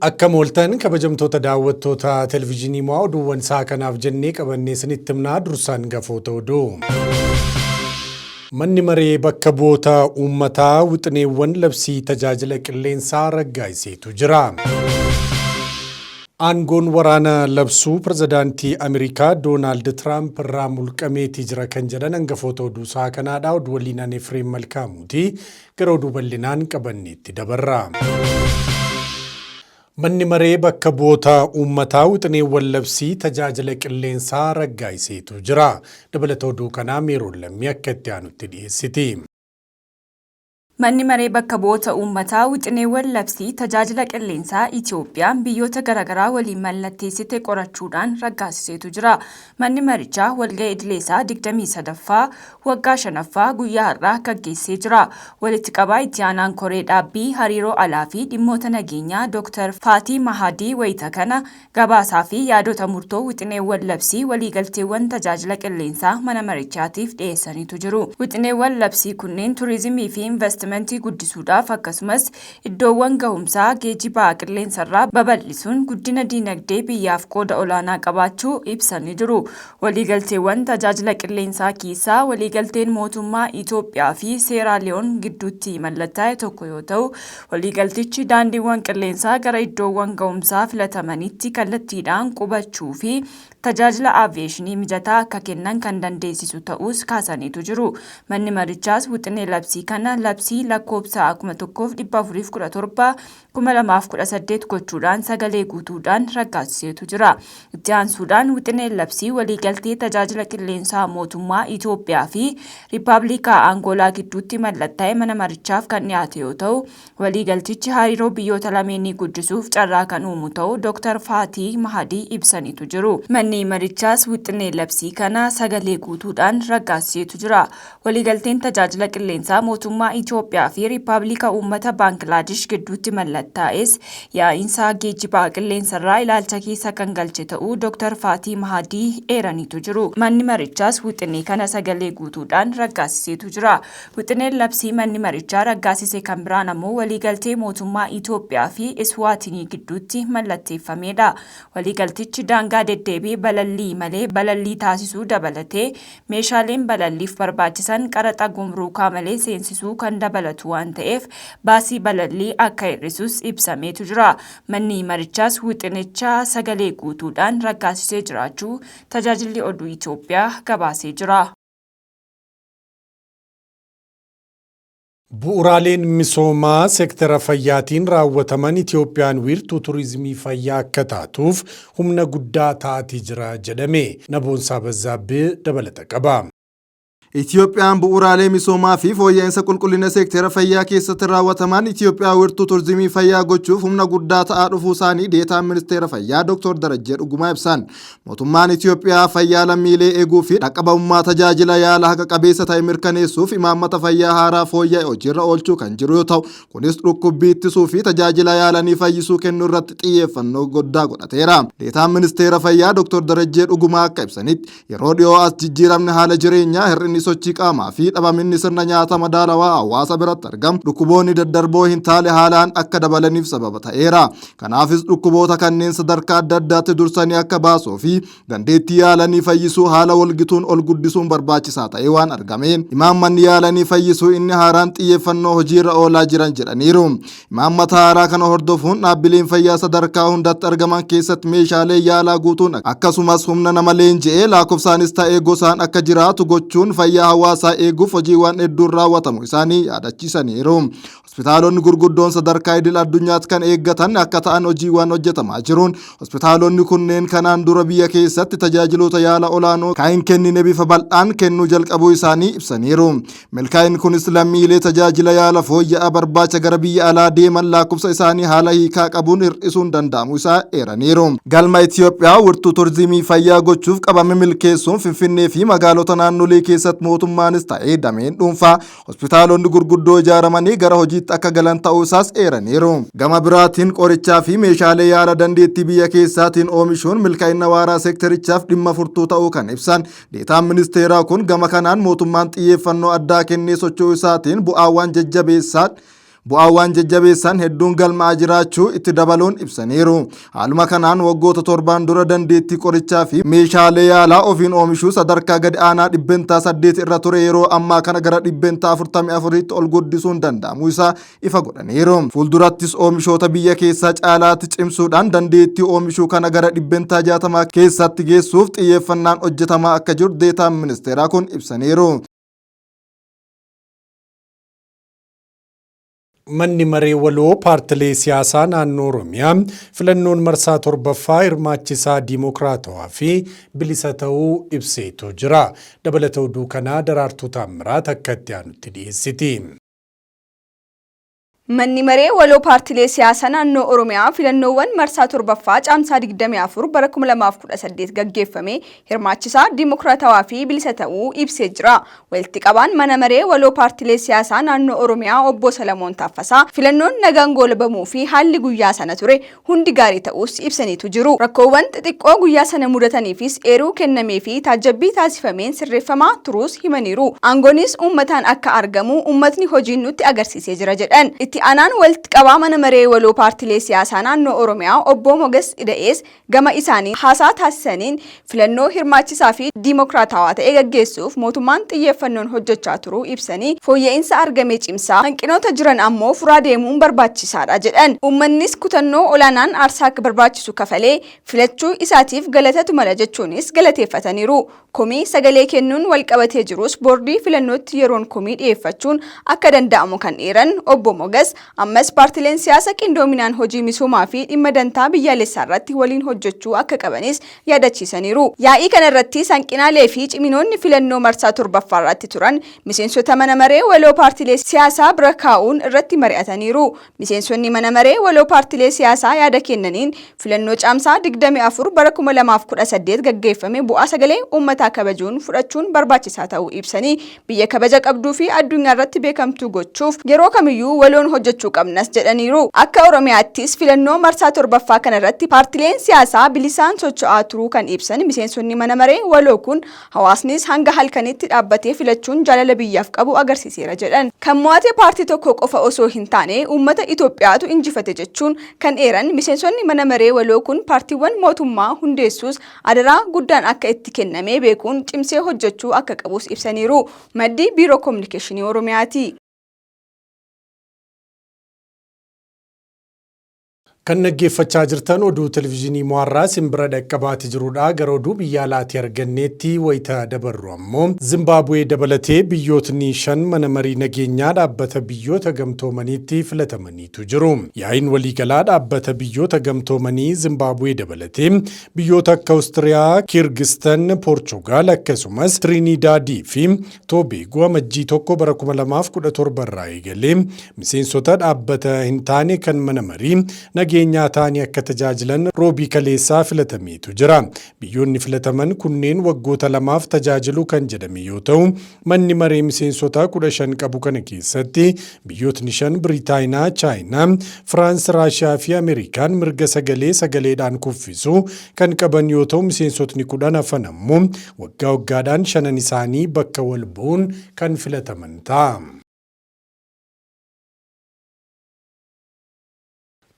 Akka mooltan kabajamtoota daawwattoota televezyiinii oduuwwan isaa kanaaf jennee qabannee isinitti himnaa dursaan gafoota oduu. Manni maree bakka bu'oota uummataa wixineewwan labsii tajaajila qilleensaa raggaa'iseetu jira. Aangoon waraana labsuu pirezidaantii Ameerikaa Doonaald Tiraamp irraa mulqameetii jira kan jedhan hangafoota oduu isaa kanaadha. Oduu waliinaan Efreem Malkaamuuti gara oduu bal'inaan qabanneetti dabarra. Manni maree bakka bu'oota uummataa wixineewwan labsii tajaajila qilleensaa raggaa'iseetu jira. Dabalata oduu kanaa Meeroon Lammii akka itti aanutti dhiyeessiti. Manni maree bakka bu'oota uummataa wixineewwan labsii tajaajila qilleensaa Itoophiyaan biyyoota garaagaraa waliin mallatteessite qorachuudhaan raggaasiseetu jira. Manni marichaa walga'ii idileesaa 23ffaa waggaa 5ffaa guyyaa har'aa gaggeessee jira. Walitti qabaa itti aanaan koree dhaabbii hariiroo alaa fi dhimmoota nageenyaa Dr. Faatii Mahadii wayita kana gabaasaa fi yaadota murtoo wixineewwan labsii waliigalteewwan tajaajila qilleensaa mana marichaatiif dhiyeessaniitu jiru. Wixineewwan labsii kunneen turizimii fi investimentii guddisuudhaaf akkasumas iddoowwan gahumsaa geejjibaa qilleensarraa babal'isuun guddina diinagdee biyyaaf qooda olaanaa qabaachuu ibsanii jiru. Waliigalteewwan tajaajila qilleensaa keessaa waliigalteen mootummaa Itoophiyaa fi Seeraaliyoon gidduutti mallattaa'e tokko yoo ta'u, waliigaltichi daandiiwwan qilleensaa gara iddoowwan gahumsaa filatamanitti kallattiidhaan qubachuu fi tajaajila aaviyeeshinii mijataa akka kennan kan dandeessisu ta'us kaasaniitu jiru. Manni marichaas wixinee labsii kana labsii lakkoofsa 1417 2018 gochuudhaan sagalee guutuudhaan raggaasiseetu jira. Itti aansuudhaan wixineen labsii waliigaltee tajaajila qilleensaa mootummaa Itoophiyaa fi Riippaabilikaa Angoolaa gidduutti mallattaa'e mana marichaaf kan dhiyaate yoo ta'u, waliigaltichi hariiroo biyyoota lameenii guddisuuf carraa kan uumu ta'uu Dr. Faatii Mahadii ibsaniitu jiru. Manni marichaas wixinee labsii kana sagalee guutuudhaan raggaasiseetu jira. Waliigalteen tajaajila qilleensaa mootummaa Itoophiyaa fi Riippaabilika Uummata Baangilaadesh gidduutti mallattaa'es yaa'insa geejjibaa qilleensarraa ilaalcha keessa kan galche ta'uu Dr. Faatii Mahadii eeraniitu jiru. Manni marichaas wixinee kana sagalee guutuudhaan raggaasiseetu jira. Wixineen labsii manni marichaa raggaasise kan biraan ammoo waliigaltee mootummaa Itoophiyaa fi Iswaatinii gidduutti mallatteeffamedha. Waliigaltichi daangaa deddeebii balallii malee balallii taasisuu dabalatee meeshaaleen balalliif barbaachisan qaraxa gumruukaa malee seensisuu kan dabalatu waan ta'eef baasii balallii akka hir'isus ibsameetu jira. Manni marichaas wixinicha sagalee guutuudhaan raggaasisee jiraachuu tajaajilli oduu Itoophiyaa gabaasee jira. Bu'uuraaleen misoomaa seektara fayyaatiin raawwataman Itoophiyaan wiirtuu turizimii fayyaa akka taatuuf humna guddaa ta'aa jira jedhame. Naboonsaa Bazzaabbee dabalata qaba. Itoophiyaan bu'uuraalee misoomaa fi fooyya'insa qulqullina seektara fayyaa keessatti raawwataman Itoophiyaa wiirtuu turizimii fayyaa gochuuf humna guddaa ta'aa dhufuu isaanii deetaan ministeera fayyaa Dr. Darajjee Dhugumaa ibsan. Mootummaan Itoophiyaa fayyaa lammiilee eeguu fi dhaqqabummaa tajaajila yaala haqa qabeessa ta'e mirkaneessuuf imaammata fayyaa haaraa fooyya'e hojiirra oolchuu kan jiru yoo ta'u, kunis dhukkubbii ittisuu fi tajaajila yaalanii fayyisuu kennuu irratti xiyyeeffannoo guddaa godhateera. Deetaan ministeera fayyaa Dr. Darajjee Dhugumaa akka ibsanitti yeroo dhiyoo as jijjiiramni haala jireenyaa hir'inni sochii qaamaa fi dhabaminni sirna nyaata madaalawaa hawaasa biratti argamu dhukkuboonni daddarboo hin taane haalaan akka dabalaniif sababa ta'eera. Kanaafis dhukkuboota kanneen sadarkaa adda addaatti dursanii akka baasuu fi dandeettii yaalanii fayyisuu haala walgituun ol guddisuun barbaachisaa ta'ee waan argameen imaammanni yaalanii fayyisuu inni haaraan xiyyeeffannoo hojiirra oolaa jiran jedhaniiru. Imaammata haaraa kana hordofuun dhaabbileen fayyaa sadarkaa hundatti argaman keessatti meeshaalee yaalaa guutuun akkasumas humna nama leenji'ee lakkoofsaanis ta'ee gosaan akka jiraatu gochuun fayyaa hawaasaa eeguuf hojiiwwan hedduun raawwatamu isaanii yaadachiisaniiru. Hospitaalonni gurguddoon sadarkaa idil addunyaatti kan eeggatan akka ta'an hojiiwwan hojjetamaa jiruun hospitaalonni kunneen kanaan dura biyya keessatti tajaajiloota yaala olaanoo kan hin kennine bifa bal'aan kennuu jalqabuu isaanii ibsaniiru. Milkaa'inni kunis lammiilee tajaajila yaala fooyya'aa barbaacha gara biyya alaa deeman lakkoofsa isaanii haala hiikaa qabuun hir'isuun danda'amu isaa eeraniiru. Galma Itoophiyaa wiirtuu turizimii fayyaa gochuuf qabame milkeessuun Finfinnee fi magaalota naannolee keessatti mootummaanis ta'ee dameen dhuunfaa hospitaalonni gurguddoo ijaaramanii gara hojiitti akka galan ta'uu isaas eeraniiru. Gama biraatiin qorichaa fi meeshaalee yaala dandeettii biyya keessaatiin oomishuun milkaa'ina waaraa seektarichaaf dhimma furtuu ta'uu kan ibsan deetaan ministeeraa kun gama kanaan mootummaan xiyyeeffannoo addaa kennee socho'uu isaatiin bu'aawwan jajjabeessaa bu'aawwan jajjabeessan hedduun galmaa'aa jiraachuu itti dabaluun ibsaniiru. Haaluma kanaan waggoota 7 dura dandeettii qorichaa fi meeshaalee yaalaa ofiin oomishuu sadarkaa gadi aanaa 8% irra ture yeroo ammaa kana gara 44tti ol guddisuun danda'amuu isaa ifa godhaniiru. Fuuldurattis oomishoota biyya keessaa caalaatti cimsuudhaan dandeettii oomishuu kana gara 60 keessatti geessuuf xiyyeeffannaan hojjetamaa akka jiru deetaan ministeeraa kun ibsaniiru. Manni maree waloo paartilee siyaasaa naannoo Oromiyaa filannoon marsaa 7ffaa hirmaachisaa diimokiraatawaa fi bilisa ta'uu ibseetu jira. Dabalata oduu kanaa Daraartuu Taammiraat akka itti aanutti dhiyeessiti. Manni maree waloo paartilee siyaasaa naannoo Oromiyaa filannoowwan marsaa 7ffaa caamsaa 24 bara 2018 gaggeeffame hirmaachisaa diimokiraatawaa fi bilisa ta'uu ibsee jira. Walitti qabaan mana maree waloo paartilee siyaasaa naannoo Oromiyaa obbo Salamoon Taaffasaa filannoon nagaan goolabamuu fi haalli guyyaa sana ture hundi gaarii ta'uus ibsaniitu jiru. Rakkoowwan xixiqqoo guyyaa sana mudataniifis eeruu kennamee fi taajabbii taasifameen sirreeffamaa turuus himaniiru. Aangoonis uummataan akka argamu uummatni hojiin nutti agarsiisee jira jedhan. Aanaan walitti qabaa mana maree waloo paartilee siyaasaa naannoo Oromiyaa obbo Moges Ida'ees gama isaanii haasaa taasisaniin filannoo hirmaachisaa fi diimokiraatawaa ta'e gaggeessuuf mootummaan xiyyeeffannoon hojjechaa turuu ibsanii fooyya'insa argamee cimsaa hanqinoota jiran ammoo furaa deemuun barbaachisaadha jedhan. Uummannis kutannoo olaanaan aarsaa akka barbaachisu kafalee filachuu isaatiif galatatu mala jechuunis galateeffataniiru. Komii sagalee kennuun walqabatee jirus boordii filannootti yeroon komii dhiyeeffachuun akka danda'amu kan eeran obbo Moges ammas paartileen siyaasa qindoominaan hojii misoomaa fi dhimma dantaa biyyaalessaa irratti waliin hojjechuu akka qabanis yaadachiisaniiru. Yaa'ii kana irratti hanqinaalee fi ciminoonni filannoo marsaa 7ffaa irratti turan miseensota mana maree waloo paartilee siyaasaa bira kaa'uun irratti mari'ataniiru. Miseensonni mana maree waloo paartilee siyaasaa yaada kennaniin filannoo caamsaa 24 bara 2018 gaggeeffame bu'aa sagalee uummataa kabajuun fudhachuun barbaachisaa ta'uu ibsanii biyya kabaja qabduu fi addunyaa irratti beekamtuu gochuuf yeroo kamiyyuu waloon hojjechuu qabnas jedhaniiru. Akka Oromiyaattis filannoo marsaa 7ffaa kana irratti paartileen siyaasaa bilisaan socho'aa turuu kan ibsan miseensonni mana maree waloo kun hawaasnis hanga halkanitti dhaabbatee filachuun jaalala biyyaaf qabu agarsiiseera jedhan. Kan mo'ate paartii tokko qofa osoo hin taane uummata Itoophiyaatu injifate jechuun kan eeran miseensonni mana maree waloo kun paartiiwwan mootummaa hundeessuus adaraa guddaan akka itti kennamee beekuun cimsee hojjechuu akka qabus ibsaniiru. Maddi Biiroo Kominikeeshinii Oromiyaati. Kan dhaggeeffachaa jirtan oduu televizyiinii Mo'arraa simbira dhaqqabaati jirudha. Gara oduu biyya alaatii arganneetti wayita dabarru ammoo Zimbaabuwee dabalatee biyyootni 5 mana marii nageenyaa dhaabbata biyyoota gamtoomaniitti filatamaniitu jiru. Yaa'iin waliigalaa dhaabbata biyyoota gamtoomanii Zimbaabuwee dabalatee biyyoota akka Awustiriyaa, Kirgistan, Poorchugaal akkasumas Tiriinidaadii fi Toobeegoo amajjii 1 bara 2017 irraa eegalee miseensota dhaabbata hin taane kan mana marii nageenyaa ta'anii akka tajaajilan roobii kaleessaa filatameetu jira. Biyyoonni filataman kunneen waggoota 2f tajaajilu kan jedhame yoo ta'u, manni maree miseensota 15 qabu kana keessatti biyyootni 5 Biriitaaniyaa, Chaayinaa, Firaans, Raashiyaa fi Ameerikaan mirga sagaleedhaan kuffisu kan qaban yoo ta'u, miseensotni 10 hafan ammoo waggaa waggaadhaan 5 isaanii bakka wal bu'uun kan filataman ta'a.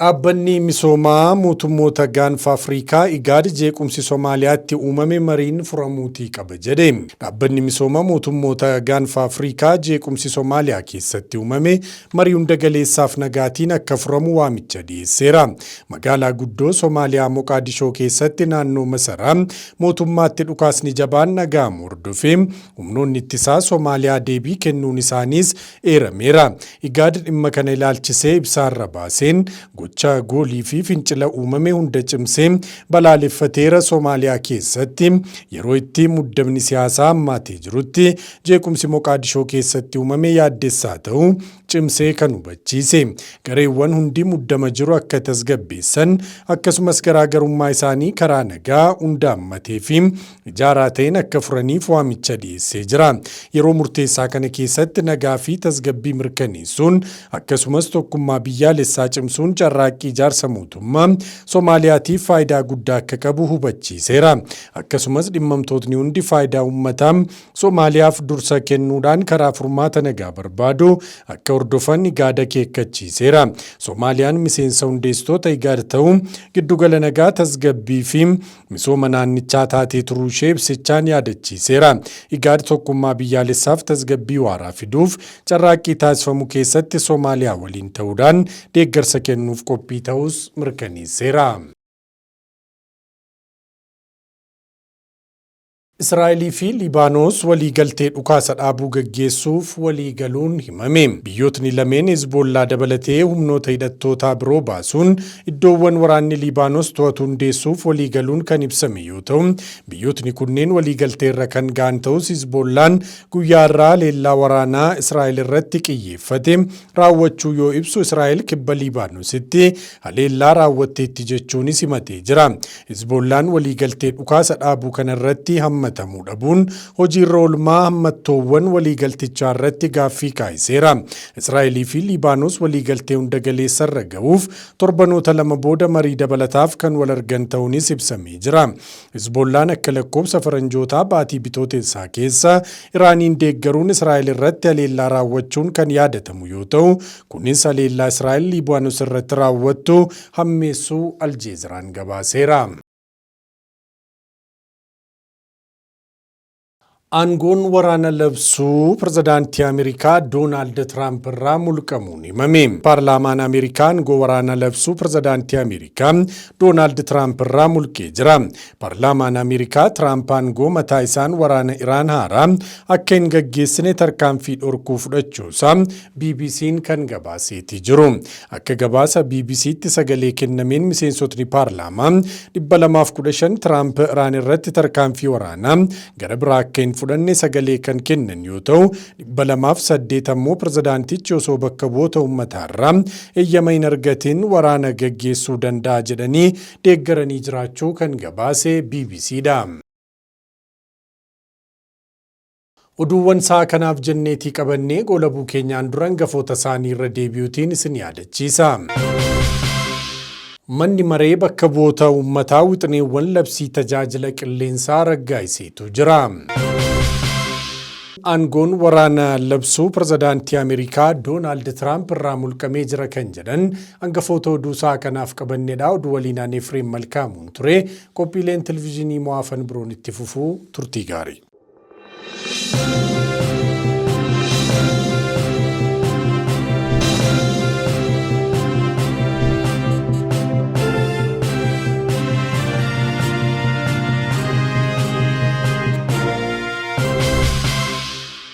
Dhaabbanni misoomaa mootummoota gaanfa Afrikaa IGAD jeequmsi Somaaliyaatti uumame mariin furamuutii qaba jedhe. Dhaabbanni misoomaa mootummoota gaanfa Afrikaa jeequmsi Somaaliyaa keessatti uumame marii hunda galeessaaf nagaatiin akka furamu waamicha dhiyeesseera. Magaalaa guddoo Somaaliyaa Moqaadishoo keessatti naannoo masaraa mootummaatti dhukaasni jabaan nagaamu hordofee humnoonni ittisaa Somaaliyaa deebii kennuun isaaniis eerameera. IGAD dhimma kana ilaalchisee ibsaarra baaseen gocha goolii fi fincila uumame hunda cimsee balaaleffateera. Somaaliyaa keessatti yeroo itti muddamni siyaasaa hammaatee jirutti jeequmsi Moqaadishoo keessatti uumame yaaddessaa ta'uu cimsee kan hubachiise. Gareewwan hundi muddama jiru akka tasgabbeessan akkasumas garaagarummaa isaanii karaa nagaa hunda hammatee fi ijaaraa ta'een akka furaniif waamicha dhiyeessee jira. Yeroo murteessaa kana keessatti nagaa fi tasgabbii mirkaneessuun akkasumas tokkummaa biyyaalessaa cimsuun carraaqqii ijaarsa mootummaa Somaaliyaatiif faayidaa guddaa akka qabu hubachiiseera. Akkasumas dhimmamtootni hundi faayidaa uummataa Somaaliyaaf dursa kennuudhaan karaa furmaata nagaa barbaadu akka hordofan IGAD akeekkachiiseera. Soomaaliyaan miseensa hundeessitoota IGAD ta'uu giddugala nagaa tasgabbii fi misooma naannichaa taatee turuu ishee ibsichaan yaadachiiseera. IGAD tokkummaa biyyaalessaaf tasgabbii waaraa fiduuf carraaqqii taasifamu keessatti Soomaaliyaa waliin ta'uudhaan deeggarsa kennuuf qophii ta'us mirkaneesseera. Israa'elii fi Libaanoos waliigaltee dhukaasa dhaabuu gaggeessuuf waliigaluun himame. Biyyootni lameen Hizbollaa dabalatee humnoota hidhattootaa biroo baasuun iddoowwan waraanni Libaanoos to'atu hundeessuuf waliigaluun kan ibsame yoo ta'u, biyyootni kunneen waliigaltee irra kan ga'an ta'us Hizbollaan guyyaa irraa leellaa waraanaa Israa'el irratti xiyyeeffate raawwachuu yoo ibsu, Israa'el kibba Libaanoositti haleellaa raawwatteetti jechuunis himatee jira. Hizbollaan waliigaltee dhukaasa dhaabuu kanarratti hammatamuu dhabuun hojiirra oolmaa hammattoowwan waliigaltichaa irratti gaaffii kaa'iseera. Israa'elii fi Libaanoos waliigaltee hunda galeessa irra ga'uuf torbanoota lama booda marii dabalataaf kan wal argan ta'uunis ibsamee jira. Hizbollaan akka lakkoobsa faranjootaa baatii bitooteessaa keessa Iraaniin deeggaruun Israa'el irratti haleellaa raawwachuun kan yaadatamu yoo ta'u, kunis haleellaa Israa'el Libaanoos irratti raawwattu hammeessuu Aljeeziraan gabaaseera. Aangoon waraana labsuu pirezidaantii Ameerikaa Doonaald Tiraamp irraa mulqamuun himame. Paarlaamaan Ameerikaa aangoo waraana labsuu pirezidaantii Ameerikaa Doonaald Tiraamp irraa mulqee jira. Paarlaamaan Ameerikaa Tiraamp aangoo mataa isaan waraana Iraan haaraa akka hin gaggeessine tarkaanfii dhorkuu fudhachuusaa BBC'n kan gabaaseeti jiru. Akka gabaasa BBC'tti sagalee kennameen miseensotni paarlaamaa 215 Tiraamp Iraan irratti tarkaanfii waraanaa gara biraa akka hin fudhanne sagalee kan kennan yoo ta'u, 208 ammoo pirezidaantichi osoo bakka bu'oota uummataarraa eeyyama hin argatin waraana gaggeessuu danda'a jedhanii deeggaranii jiraachuu kan gabaase BBCdha. Oduuwwan isaa kanaaf jenneetii qabannee goolabuu keenyaan dura hangafoota isaanii irra deebi'uutiin isin yaadachiisa. Manni maree bakka bu'oota uummataa wixineewwan labsii tajaajila qilleensaa raggaasiseetu jira. Aangoon waraana labsuu pirezidaantii Ameerikaa Doonaald Tiraamp irraa mulqamee jira kan jedhan hangafoota oduu isaa kanaaf qabanneedha. Oduu waliinaan Efreem Malkaamuun ture. Qophiileen televezyiinii mo'aafan biroon itti fufuu turtii gaarii.